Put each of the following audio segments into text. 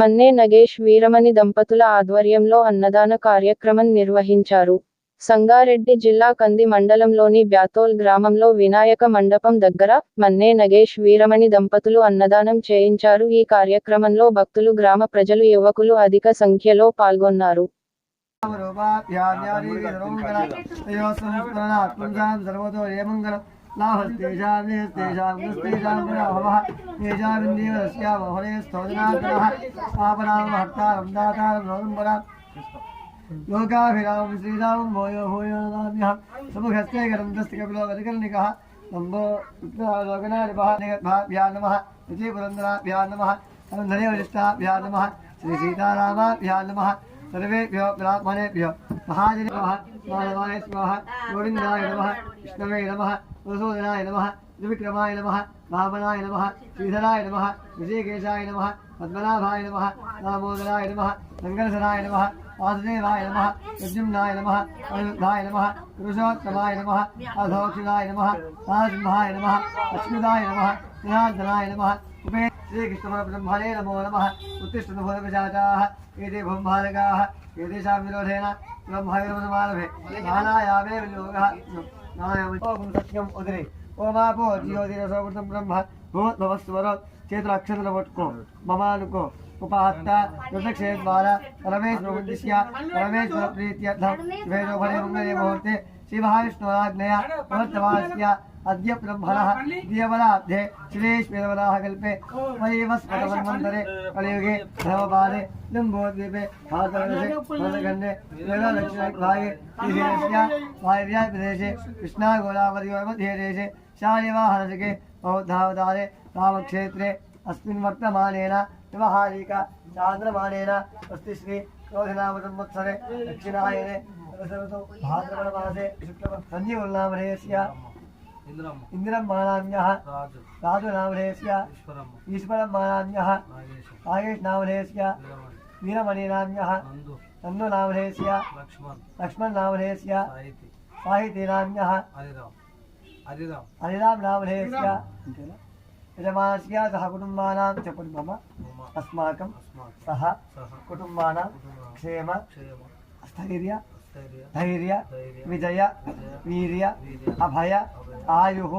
మన్నే నగేష్ వీరమణి దంపతుల ఆధ్వర్యంలో అన్నదాన కార్యక్రమం నిర్వహించారు. సంగారెడ్డి జిల్లా కంది మండలంలోని బ్యాతోల్ గ్రామంలో వినాయక మండపం దగ్గర మన్నే నగేష్ వీరమణి దంపతులు అన్నదానం చేయించారు. ఈ కార్యక్రమంలో భక్తులు, గ్రామ ప్రజలు, యువకులు అధిక సంఖ్యలో పాల్గొన్నారు. लोकाभिराम श्रीराम भूयो भूयो नमाम्यहं समुखस्ते गरन्दस्ते कपिलो वदकर्णिकः नमो लोकनाथभ्यां नमः विजयपुरन्दराभ्यां नमः धने वरिष्ठाभ्यां नमः श्री सीतारामाभ्यां नमः सर्वेभ्यो ब्राह्मणेभ्यो महाजने नमः मानवाय स्वाहा गोविन्दाय नमः विष्णवे नमः मधुसूदनाय नमः त्रिविक्रमाय नमः वामनाय नमः श्रीधराय नमः विजयकेशाय नमः पद्मनाभाय नमः दामोदराय नमः संकर्षणाय नमः वासुदेवाय नमः प्रद्युम्नाय नमः अनिरुद्धाय नमः पुरुषोत्तमाय नमः अधोक्षिणाय नमः नरसिंहाय नमः अच्युताय नमः जनार्दनाय नमः श्रीकृष्णपरब्रह्मणे नमो नमः उत्तिष्ठन्तु भूतपिशाचाः एते भूम्भारकाः एतेषां विरोधेन ब्रह्मविरोधमारभे नानायामे विनियोगः नानायामं सत्यम् उदरे ओमापो ज्योतिरसोमृतं ब्रह्म भूद्भवस्वरो चेतुरक्षत्रवट्को ममानुको उपाहत्ता दुर्दक्षे द्वारा परमेश्वरोद्दिश्य परमेश्वर प्रीत्यर्थं वेदोफले मंगले मुहूर्ते श्रीमहाविष्णुराज्ञया प्रवर्तमानस्य अद्य ब्रह्मणः दियवलाब्धे श्रीश्वेरवराह कल्पे वैवस्वतमन्वन्तरे कलियुगे धर्मपाले लम्बोद्वीपे भारतवर्षे भरतखण्डे वेददक्षिणभागे ईशान्यस्य वायव्याय प्रदेशे कृष्णागोदावरीमध्ये देशे शालिवाहनसिके बौद्धावतारे रामक्षेत्रे अस्मिन् वर्तमानेन व्यवहारिका चांद्रमानेन अस्ति श्री क्रोधनाम संवत्सरे दक्षिणायने भाद्रपदमासे शुक्लपक्षस्य इंद्रं मानाम्यः राजुनामधेयस्य ईश्वरं मानाम्यः आयुष नामधेयस्य वीरमणि नाम्यः नन्दु नामधेयस्य लक्ष्मण नामधेयस्य साहिति नाम्यः हरिराम नामधेयस्य यजमानस्य सह कुटुम्बानां च कुटुम्बम अस्माकं सह कुटुम्बानां क्षेम स्थैर्य धैर्य विजय वीर्य अभय आयुः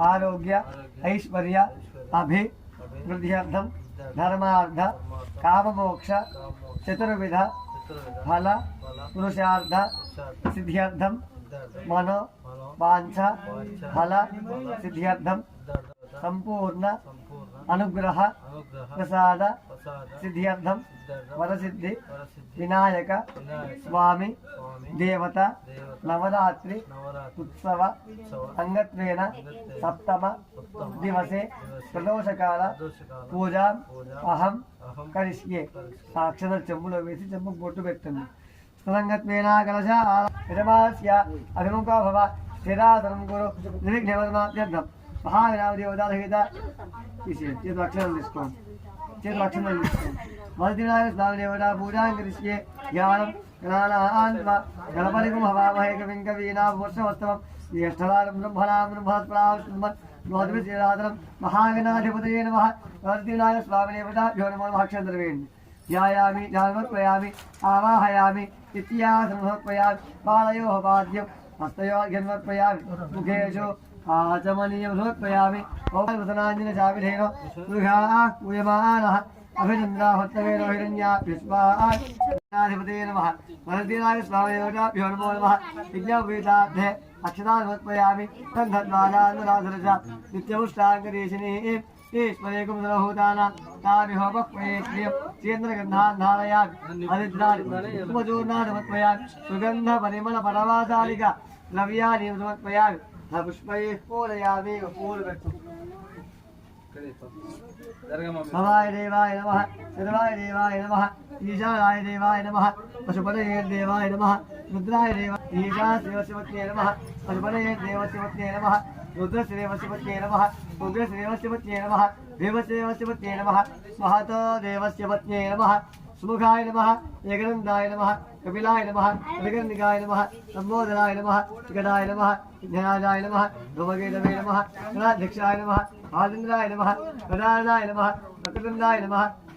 आरोग्य ऐश्वर्य अभिवृद्ध्यर्थं धर्मार्थ काममोक्ष चतुर्विध फल पुरुषार्थ सिद्ध्यर्थं मनो वांछा फल सिद्ध्यर्थं संपूर्ण अनुग्रह प्रसाद सिद्ध्यर्थं वरसिद्धि विनायक स्वामी देवता नवरात्रि उत्सव अंगत्वेन सप्तम दिवसे प्रदोषकाल पूजा अहं करिष्ये साक्षात् चम्मुलो वेसी चम्मु बोट्टु पेट्टंడి स्तुतंगत्वेन कलश यजमानस्य अभिमुखो भव स्थिरासनं कुरु निर्विघ्नमनात्यर्थं महाविनाम देवता చేతులు అక్షరం తీసుకోండి చేతులు అక్షరం తీసుకోండి మొదటి స్వామి దేవత పూజాం కరిష్యే జ్ఞానం జ్ఞానాన్వ గణపతిం హవామహే కవిం కవీనామవర్షవస్తవం జ్యేష్ఠవారం బ్రహ్మణాం బ్రహ్మత్ప్రావృతం నోదమి శ్రీరాధనం మహాగణాధిపతయే నమః మొదటి స్వామి దేవతాభ్యో నమో నమః అక్షరం వేయండి ధ్యాయామి ధ్యానమత్పయామి ఆవాహయామి ఇత్యాసనమత్పయామి పాదయోః పాద్యం హస్తయోర్ఘ్యమత్పయామి ముఖేషు आचमनीयं समर्पयामि ओमवसनाञ्जन चाविधेन मृगाः पूयमानः अभिनन्द्राहत्तवेन हिरण्याभिस्वाहाधिपते नमः वरदीनाय स्वामिदेवताभ्यो नमो नमः यज्ञोपवीताभ्ये अक्षतान् समर्पयामि गन्धद्वारानुराधरच नित्यमुष्टाङ्गदेशिनी ईश्वरेकं सर्वभूतानां ताभिहोपक्वयेक्रियं चेन्द्रगन्धान् धारयामि हरिद्राणि उपचूर्णान् समर्पयामि सुगन्धपरिमलपरवासालिका द्रव्याणि समर्पयामि पुष्पये पूरयामि पूर्वतु भवाय देवाय नमः सर्वाय देवाय नमः ईशानाय देवाय नमः पशुपतये देवाय नमः रुद्राय देवाय ईशानदेवस्य नमः पशुपतये देवस्य नमः रुद्रदेवस्य नमः उग्रदेवस्य नमः देवस्य नमः महतो देवस्य नमः सुमुखाय नमः एकदन्ताय नमः कपिलाय नमः अभिकर्णिकाय नमः लंबोदराय नमः विकटाय नमः विघ्नराजाय नमः धूमकेतवे नमः गणाध्यक्षाय नमः आदिन्द्राय नमः गदानाय नमः वक्रतुण्डाय नमः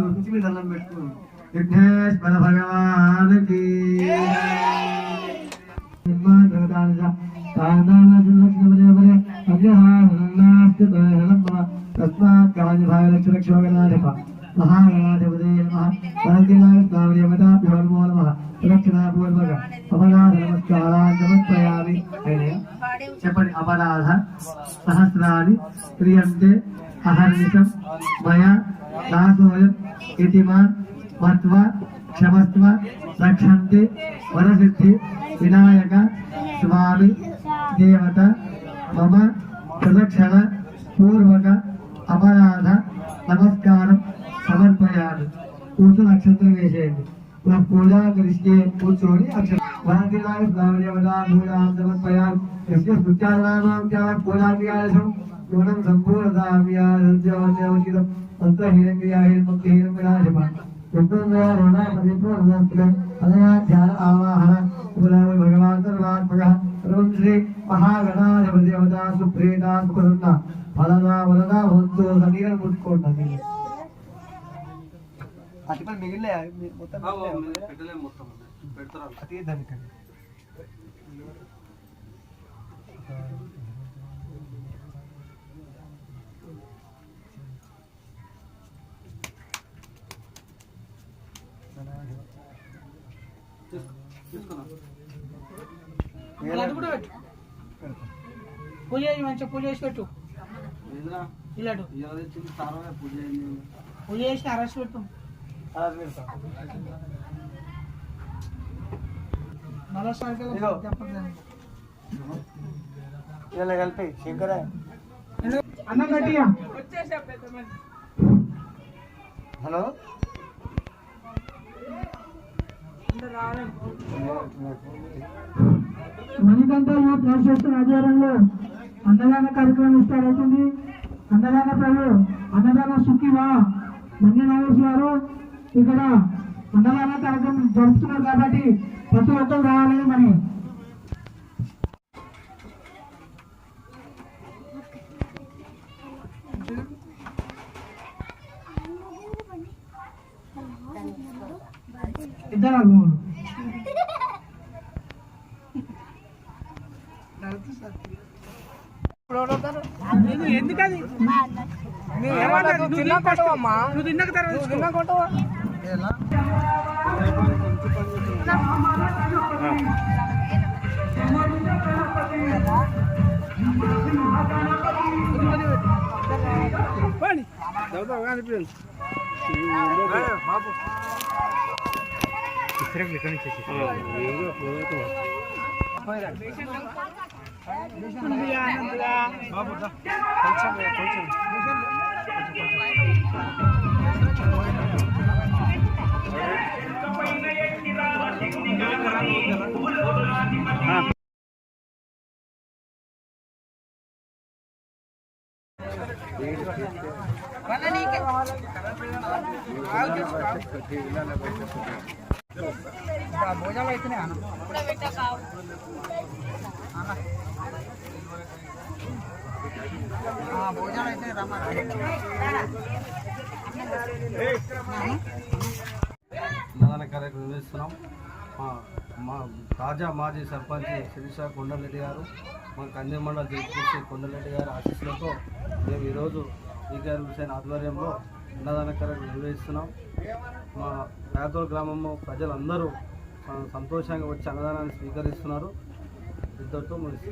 చూపించి మీరు దండం పెట్టుకోండి. విఘ్నేశ్వర భగవానికి తస్మాత్ కాళిభాగలక్షలక్షోగనాధిప మహాగణాధిపతే నమః పరంతిలాయమతాభ్యో నమః ప్రదక్షిణాపూర్వక అపరాధ నమస్కారాన్ని సమర్పయామి. చెప్పండి. అపరాధ సహస్రాన్ని క్రియంతే అహర్నిశం మయా దాసోయం ఇతిమాన్ మత్వ క్షమస్వ రక్షంతి వరసిద్ధి వినాయక స్వామి దేవత మమ ప్రదక్షిణ పూర్వక అపరాధ నమస్కారం సమర్పయాలి. కూర్చొని నక్షత్రం వేసేయండి. పూజ కలిసి కూర్చొని పూర్ణం సంపూర్ణం ఆవాహన భగవాన్ సర్వాత్మక శ్రీ మహాగణాధిపదేవతా సుప్రీత సుఖ ఫలనా వలన వంతు నీరు ముట్టుకోండి. అటు మిగిలిన మొత్తం అతి దానికండి. పూజ మంచిగా పూజ చేసి పెట్టు. ఇలాంటి పూజ చేసి అరెస్ట్ పెట్టు. ఇదిగో. ఇలా కలిపి శంకర అన్నం గట్టిగా హలో మణికంఠ యూత్ అసోసియేషన్ ఆధ్వర్యంలో అన్నదాన కార్యక్రమం స్టార్ట్ అవుతుంది. అన్నదాన ప్రభు అన్నదాన సుఖివా మణి నాగేష్ గారు ఇక్కడ అన్నదాన కార్యక్రమం జరుపుతున్నారు కాబట్టి ప్రతి ఒక్కరు రావాలని మరి ఇద్దరు అర్థములు ఎందుకది తిన్నా కొట్టవమ్మా నువ్వు తిన్నాక తర్వాత తిన్నా కొట్టవా భోజనాలు అయితేనే భోజనాలు అయితే అన్నదాన కార్యక్రమం నిర్వహిస్తున్నాం. మా తాజా మాజీ సర్పంచ్ శిరీష కొండలరెడ్డి గారు, మా కంది మండల జడ్పీ కొండలరెడ్డి గారి ఆశీస్సులతో మేము ఈరోజు ఈగారి హుసేన్ ఆధ్వర్యంలో అన్నదాన కార్యక్రమం నిర్వహిస్తున్నాం. మా పేదోల్ గ్రామంలో ప్రజలందరూ సంతోషంగా వచ్చి అన్నదానాన్ని స్వీకరిస్తున్నారు. ఇద్దరితో ముగిసి